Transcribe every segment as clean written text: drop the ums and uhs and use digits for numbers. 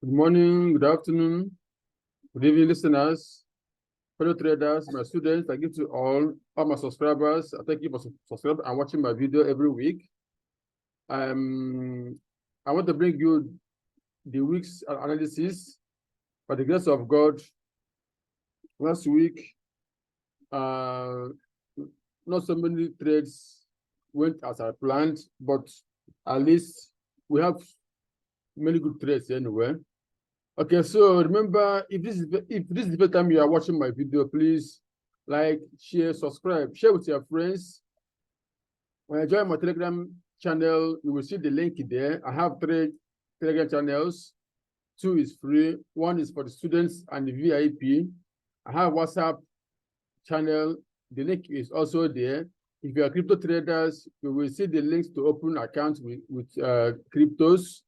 Good morning, good afternoon, good evening, listeners, fellow traders, my students. I give to all my subscribers. I thank you for subscribing and watching my video every week. I want to bring you the week's analysis. By the grace of God, last week, not so many trades went as I planned, but at least we have many good trades anyway. Okay, so remember, if this is the first time you are watching my video, please like, share, subscribe, share with your friends. When I join my Telegram channel, you will see the link there. I have 3 Telegram channels. 2 is free. 1 is for the students and the VIP. I have WhatsApp channel. The link is also there. If you are crypto traders, you will see the links to open accounts with cryptos.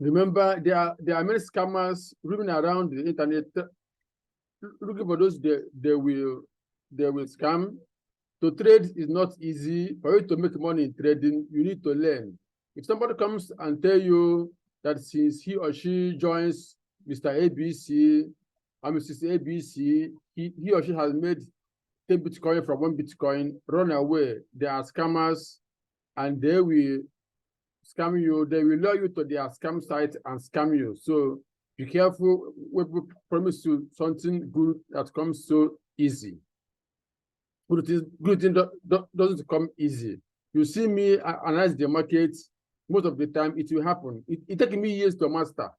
Remember, there are many scammers roaming around the internet looking for those they will scam. To trade is not easy. For you to make money in trading, you need to learn. If somebody comes and tell you that since he or she joins Mr. ABC or Mrs. ABC, he or she has made 10 Bitcoin from 1 Bitcoin, run away. They are scammers and they will scam you. They will lure you to their scam site and scam you. So be careful when people promise you something good that comes so easy. Good thing doesn't come easy. You see me analyze the market, most of the time it will happen. It takes me years to master.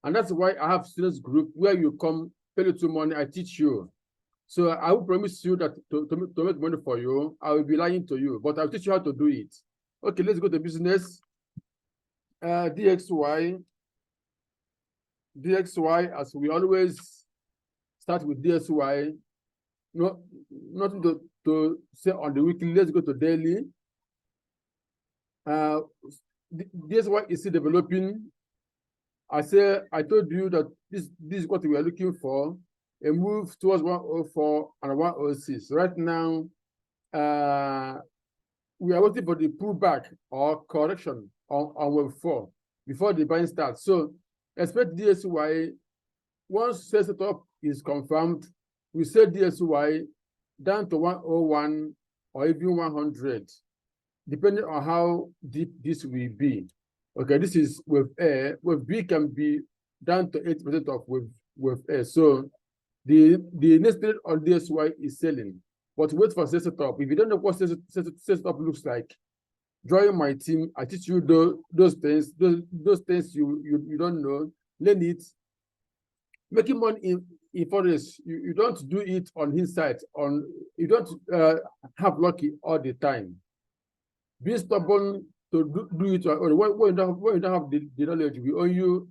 And that's why I have students group where you come, pay little money, I teach you. So I will promise you that to make money for you, I will be lying to you, but I'll teach you how to do it. Okay, let's go to business. DXY, as we always start with DXY. Nothing to say on the weekly. Let's go to daily. DXY is still developing. I told you that this is what we are looking for, a move towards 104 and 106. Right now, we are waiting for the pullback or correction on wave 4 before the buying starts. So expect DXY, once setup is confirmed, we set DXY down to 101 or even 100, depending on how deep this will be. Okay, this is wave A. Wave B can be down to 80% of wave A. So the next trade on DXY is selling, but wait for setup. If you don't know what setup looks like, join my team. I teach you those things you don't know. Learn it. Making money in forex, you don't do it on hindsight. You don't have lucky all the time. Be stubborn to do it. When you don't have the knowledge, we owe you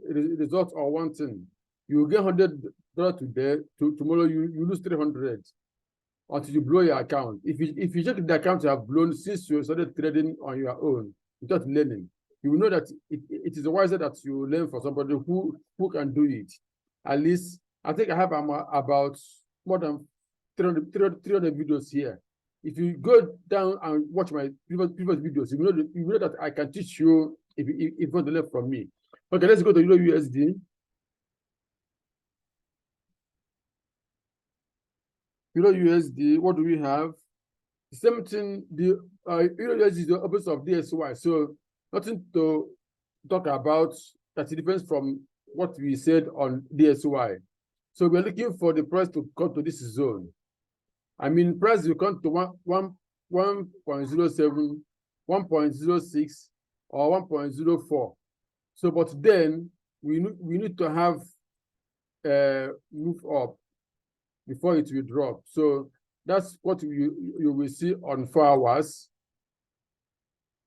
results or one thing. You get $100 today. Tomorrow you lose 300 until you blow your account. If you check the account you have blown since you started trading on your own without learning, you will know that it is wiser that you learn from somebody who can do it. At least I think I have about more than 300 videos here. If you go down and watch my previous videos, you know that I can teach you if you want to learn from me. Okay, let's go to EURUSD. EURUSD, what do we have? The same thing, the EURUSD is the opposite of DXY, so nothing to talk about that depends from what we said on DXY. So we're looking for the price to come to this zone. I mean, price will come to 1.07, 1.06, or 1.04. So, but then we need to have move up before it will drop. So that's what you will see on 4 hours.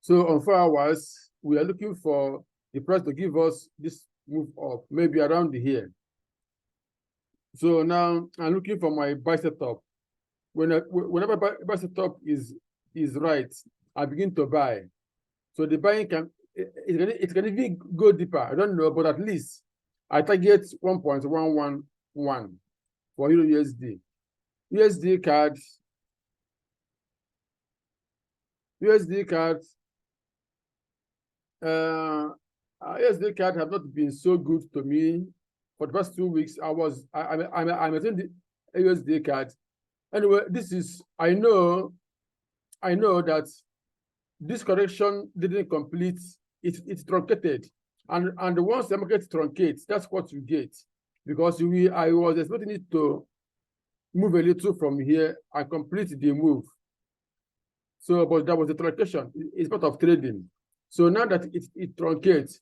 So on 4 hours, we are looking for the price to give us this move up, maybe around here. So now I'm looking for my buy setup. Whenever buy setup is right, I begin to buy. So the buying it can even go deeper. I don't know, but at least I target 1.111 for EURUSD. USDCAD. USDCAD have not been so good to me for the past 2 weeks. I'm attending the USDCAD. Anyway, this is, I know that this correction didn't complete. It's truncated, and once the market truncates, that's what you get, because I was expecting it to move a little from here and complete the move. So, but that was the truncation. It's part of trading. So now that it truncates,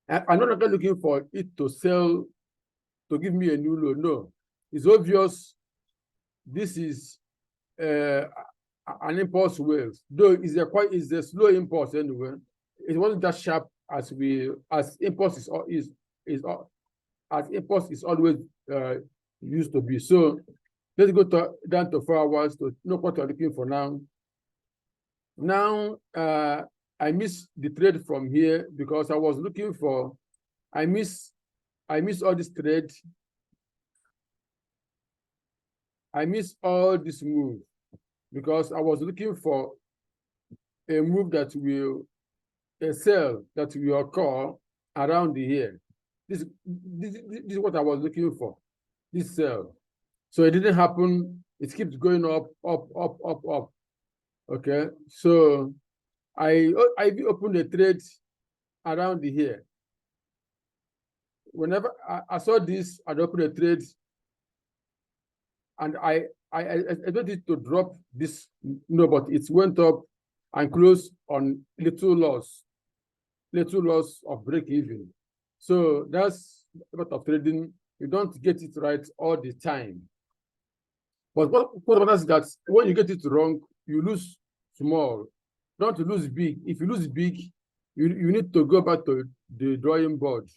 I'm not looking for it to sell, to give me a new low. No, it's obvious this is an impulse wave, though it's a slow impulse anyway. It wasn't that sharp as impulse is always used to be. So let's go down to 4 hours to know what we're looking for now. Now I missed the trade from here because I was looking for, I miss all this trade. I miss all this move because I was looking for a move that will, a sell that will occur around here. This is what I was looking for, this sell. So it didn't happen. It keeps going up. Okay, so I opened a trade around here. Whenever I saw this, I'd open a trade, and I expected to drop this, no, but it went up and closed on little loss of break even. So that's a lot of trading. You don't get it right all the time. But what matters is that when you get it wrong, you lose small. Don't lose big. If you lose big, you need to go back to the drawing board.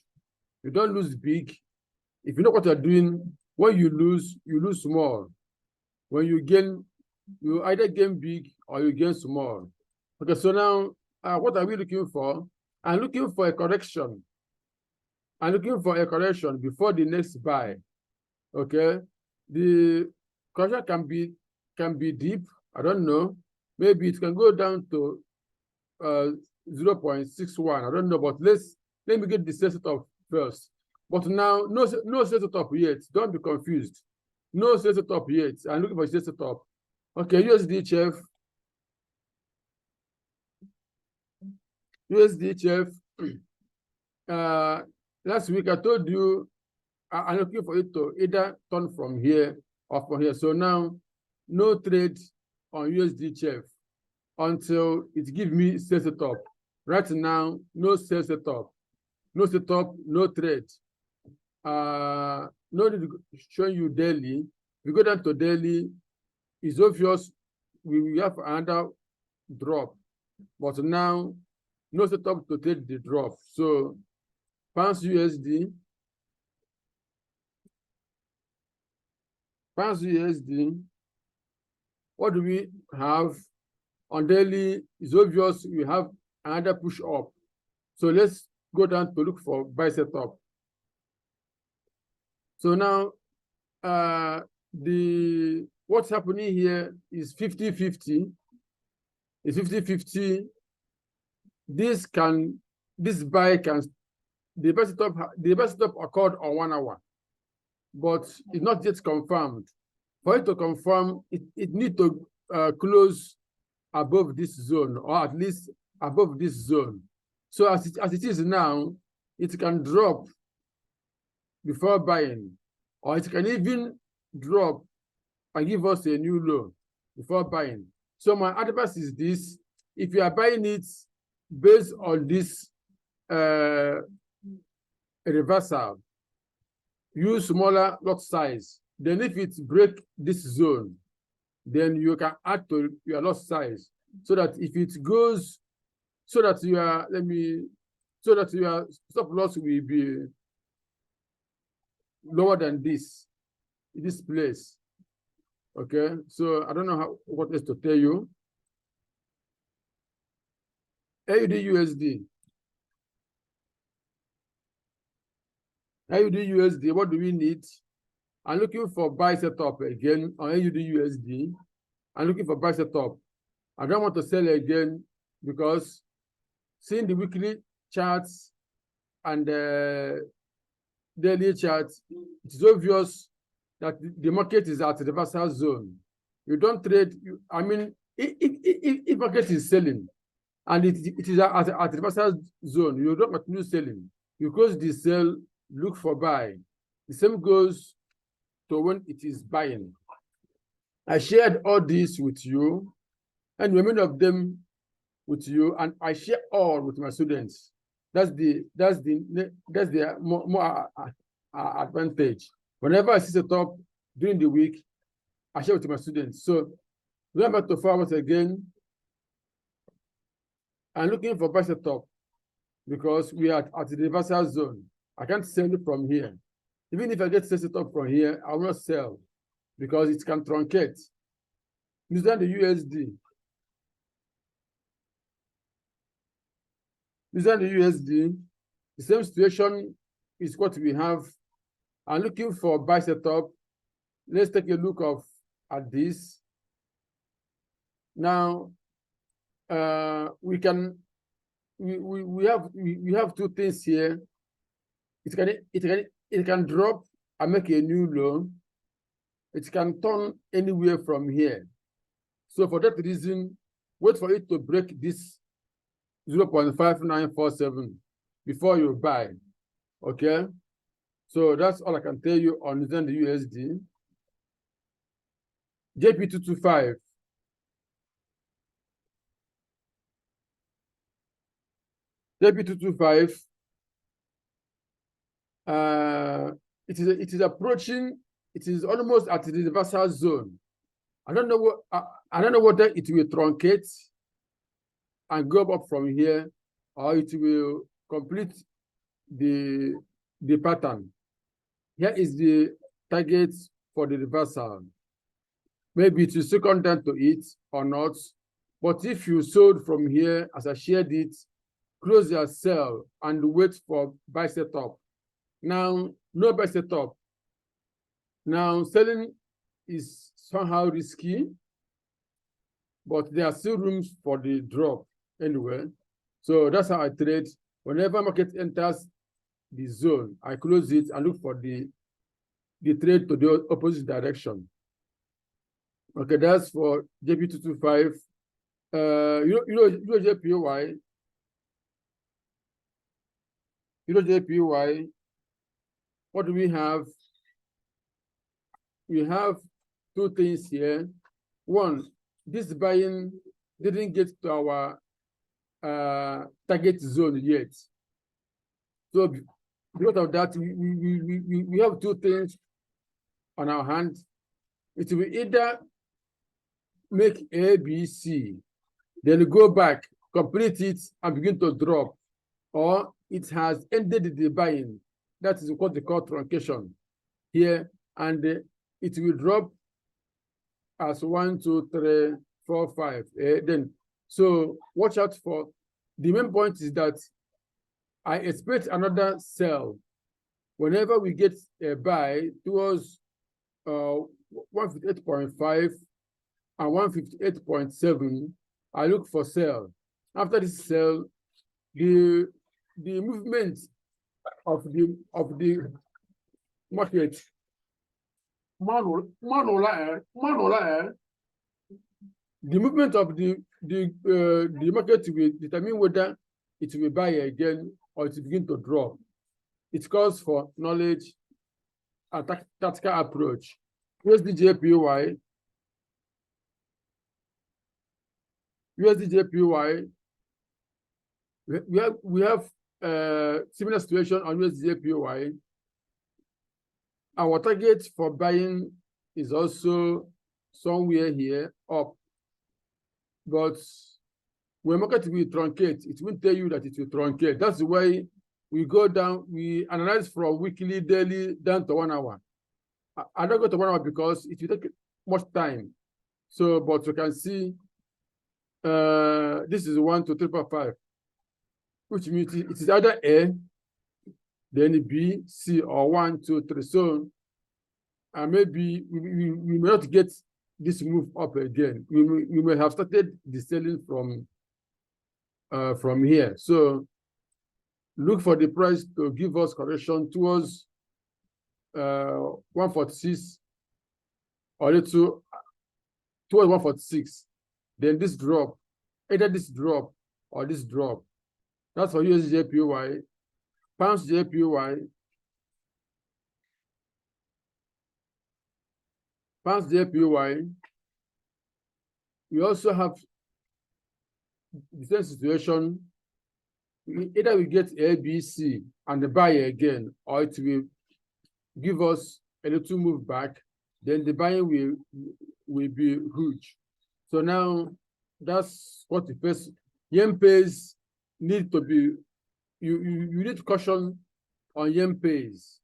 You don't lose big. If you know what you're doing, when you lose small. When you gain, you either gain big or you gain small. Okay, so now what are we looking for? I'm looking for a correction. I'm looking for a correction before the next buy. Okay, the correction can be deep. I don't know. Maybe it can go down to 0.61. I don't know, but let me get the setup first. But now, no setup yet. Don't be confused. No setup yet. I'm looking for setup. Okay, USDCHF. USDCHF. Last week I told you I'm looking for it to either turn from here or from here. So now, no trade on USDCHF until it gives me sell setup. Right now, no sell setup. No setup, no trade. No need to show you daily. We go down to daily, it's obvious we have another drop. But now, no setup to trade the drop. So pounds USD. Pounds USD. What do we have? On daily, it's obvious we have another push up. So let's go down to look for buy setup. So now what's happening here is 50-50. It's 50-50. The best setup occurred on 1 hour, but it's not yet confirmed. For it to confirm, it needs to close above this zone, or at least above this zone. So as it is now, it can drop before buying, or it can even drop and give us a new low before buying. So my advice is this: if you are buying it based on this reversal, use smaller lot size. Then if it breaks this zone, then you can add to your lot size, so that if it goes, so that your stop loss will be lower than this place. Okay, so I don't know what else to tell you. AUDUSD. AUDUSD, what do we need? I'm looking for buy setup again on seeing the weekly charts and daily charts, it is obvious that the market is at the reversal zone. You don't trade. I mean, if market is selling and it is at the reversal zone, you don't continue selling. You close the sell, look for buy. The same goes to when it is buying. I shared all this with you, and many of them with you, and I share all with my students. That's the more advantage. Whenever I see the top during the week, I share with my students. So remember to forward again. I'm looking for buy setup because we are at the reversal zone. I can't sell it from here. Even if I get set up from here, I will not sell because it can truncate. Using the USD. Using the USD, the same situation is what we have. I'm looking for buy setup. Let's take a look at this. Now, we have two things here. It can drop and make a new low. It can turn anywhere from here. So for that reason, wait for it to break this 0.5947 before you buy. Okay. So that's all I can tell you on the USD. JP225. JP225. It is approaching. It is almost at the reversal zone. I don't know whether it will truncate and go up from here, or it will complete the pattern. Here is the target for the reversal. Maybe it will still come down to it or not. But if you sold from here, as I shared it, close your sell and wait for buy setup. Now, no buy setup. Now, selling is somehow risky, but there are still rooms for the drop anyway. So that's how I trade. Whenever market enters the zone, I close it and look for the trade to the opposite direction. Okay, that's for JP225. EURJPY. EURJPY. What do we have? We have two things here. One, this buying didn't get to our target zone yet. So because of that, we have two things on our hand. It will either make A, B, C, then go back, complete it, and begin to drop, or it has ended the buying. That is what they call truncation here, and it will drop as 1, 2, 3, 4, 5. Then, so watch out for. The main point is that I expect another sell whenever we get a buy towards 158.5 and 158.7. I look for sell. After this sell, the movement of the market the movement of the market will determine whether it will buy again or it will begin to drop. It calls for knowledge and tactical approach. USDJPY. USDJPY. We have similar situation on USDJPY. Our target for buying is also somewhere here up. But when market will truncate, it will tell you that it will truncate. That's why we go down, we analyze from weekly, daily, down to 1 hour. I don't go to 1 hour because it will take much time. So, but you can see this is 1 to 3.5, which means it is either A, then B, C, or 1, 2, 3. So, maybe we may not get this move up again. We may have started the selling from from here. So look for the price to give us correction towards 146 or little towards 146. Then this drop, either this drop or this drop. That's for USDJPY, pounds JPY, pounds JPY. We also have the same situation. Either we get ABC and the buy again, or it will give us a little move back, then the buying will be huge. So now that's what the first yen pays need to be. You need to caution on yen pays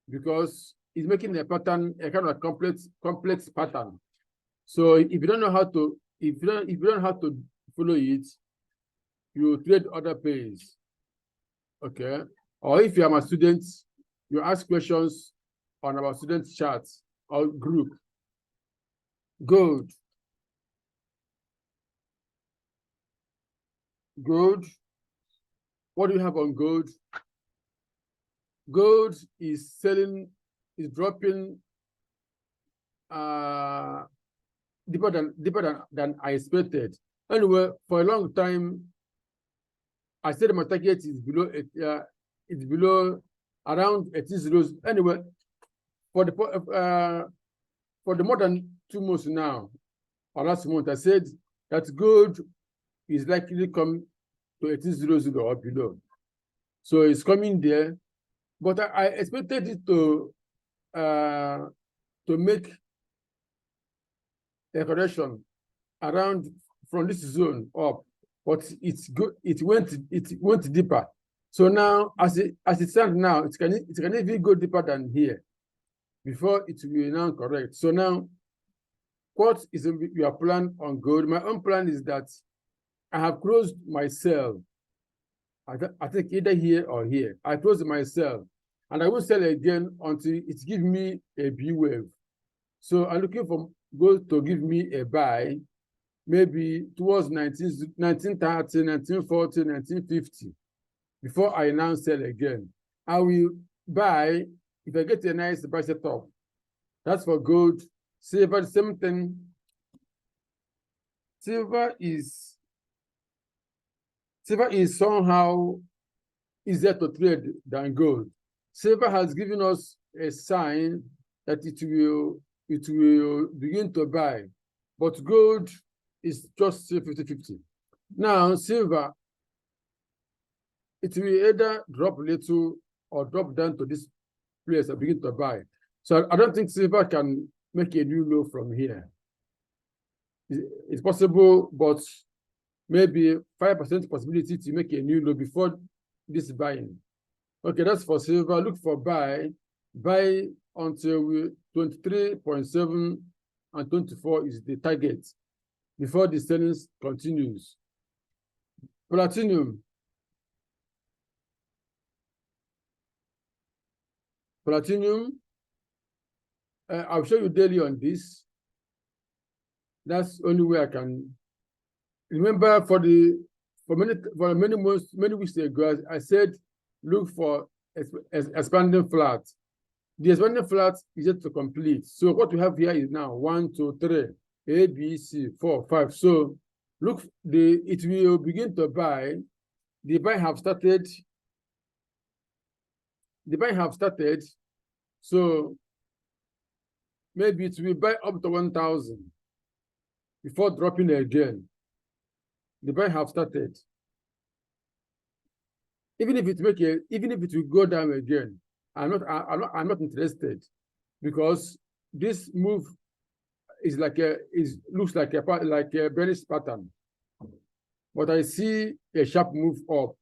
because it's making a pattern, a kind of complex pattern. So if you don't know how to, if you don't know how to follow it, you trade other pays. Okay. Or if you are my student, you ask questions on our student chat or group. Gold. Gold. What do you have on gold? Gold is selling, is dropping deeper than I expected. Anyway, for a long time, I said my target is below it's below around 18 zeros. Anyway, for the more than 2 months now, or last month, I said that gold is likely to come to 1800 or below. So it's coming there, but I expected it to make a correction around from this zone up, but it went deeper. So now, as it stands now, it can even go deeper than here before it will now correct. So now, what is your plan on gold? My own plan is that I have closed my sell. I think either here or here. I closed my sell, and I will sell again until it gives me a B wave. So I'm looking for gold to give me a buy, maybe towards 1930, 1940, 1950, before I now sell again. I will buy if I get a nice buy setup. That's for gold. Silver, the same thing. Silver is somehow easier to trade than gold. Silver has given us a sign that it will begin to buy, but gold is just 50-50. Now, silver, it will either drop a little or drop down to this place and begin to buy. So I don't think silver can make a new low from here. It's possible, but maybe 5% possibility to make a new low before this buying. Okay, that's for silver. Look for buy until 23.7 and 24 is the target before the selling continues. Platinum. I'll show you daily on this. That's the only way I can remember. For many weeks ago, I said look for expanding flat. The expanding flat is yet to complete. So what we have here is now 1, 2, 3, A, B, C, 4, 5. So look, it will begin to buy. The buy have started. So maybe it will buy up to 1,000 before dropping again. The buy have started. Even if it will go down again, I'm not interested, because this move is looks like a bearish pattern. But I see a sharp move up,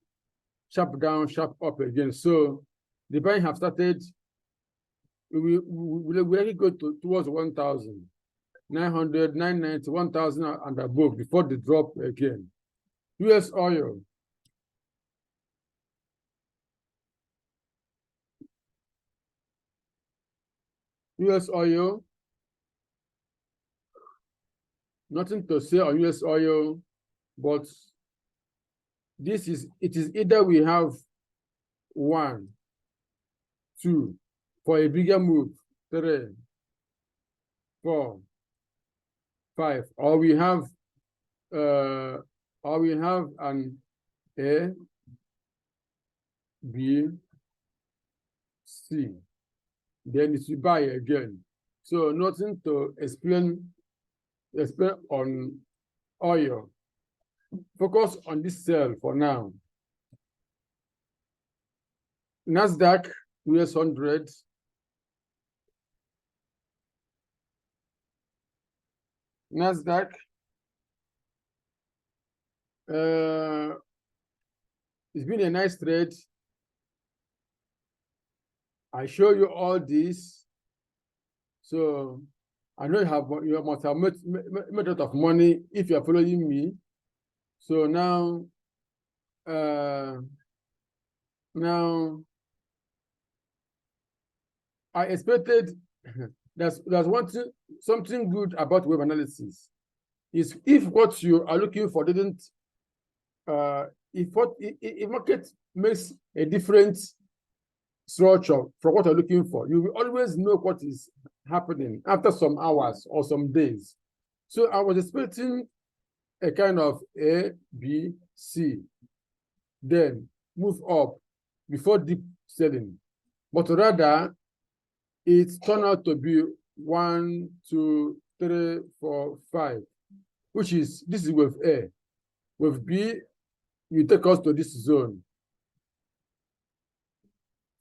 sharp down, sharp up again. So the buying have started. We will go towards 1,900, 990, 1,000 and above before the drop again. US oil. US oil. Nothing to say on US oil, but it is either we have 1, 2 for a bigger move, 3, 4, 5, or we have an A, B, C. Then it's buy again. So nothing to explain on oil. Focus on this sell for now. NASDAQ US100. NASDAQ. It's been a nice trade. I show you all this. So I know you must have made a lot of money if you are following me. So now, I expected there's something good about wave analysis is if what you are looking for didn't if market makes a different structure from what you're looking for, you will always know what is happening after some hours or some days. So I was expecting a kind of A, B, C, then move up before deep selling, but rather it turned out to be 1, 2, 3, 4, 5, which is this is wave A. Wave B, you take us to this zone.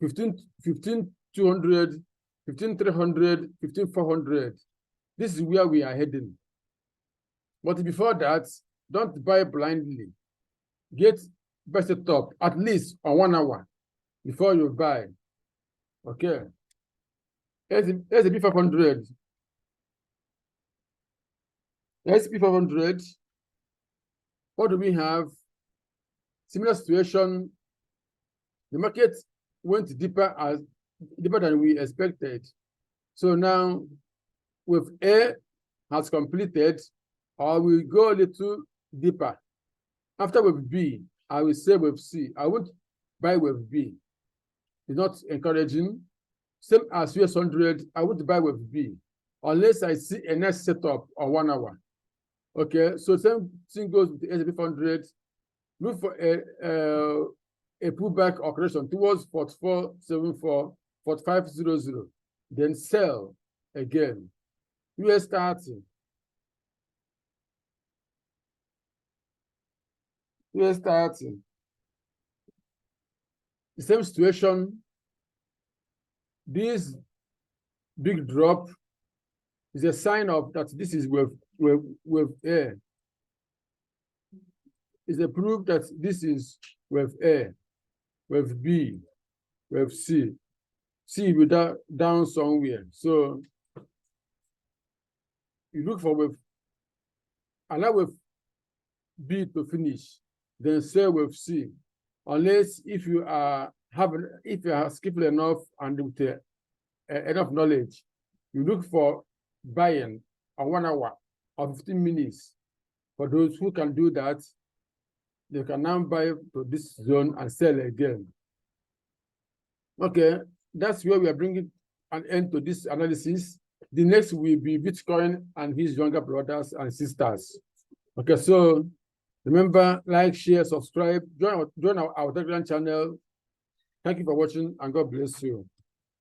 15,200, 15,300, 15,400. This is where we are heading. But before that, don't buy blindly. Get best top at least on 1 hour before you buy. Okay. S&P 500. S&P 500. What do we have? Similar situation. The market went deeper than we expected. So now, with A has completed, I will go a little deeper. After with B, I will say with C. I won't buy with B. It's not encouraging. Same as US100, I won't buy with B unless I see a nice setup on 1 hour. Okay, so same thing goes with the S&P 500. Look for a pullback or correction towards 44.74, 45.00. Then sell again. US30. US30. The same situation. This big drop is a sign of that this is with A. It's a proof that this is with A, with B, with C. C will down somewhere. So you look for allow with B to finish, then sell with C. Unless if you are skillful enough and with enough knowledge, you look for buying on 1 hour or 15 minutes. For those who can do that, they can now buy to this zone and sell again. Okay, that's where we are bringing an end to this analysis. The next will be Bitcoin and his younger brothers and sisters. Okay, so remember, like, share, subscribe, join our Telegram channel. Thank you for watching, and God bless you.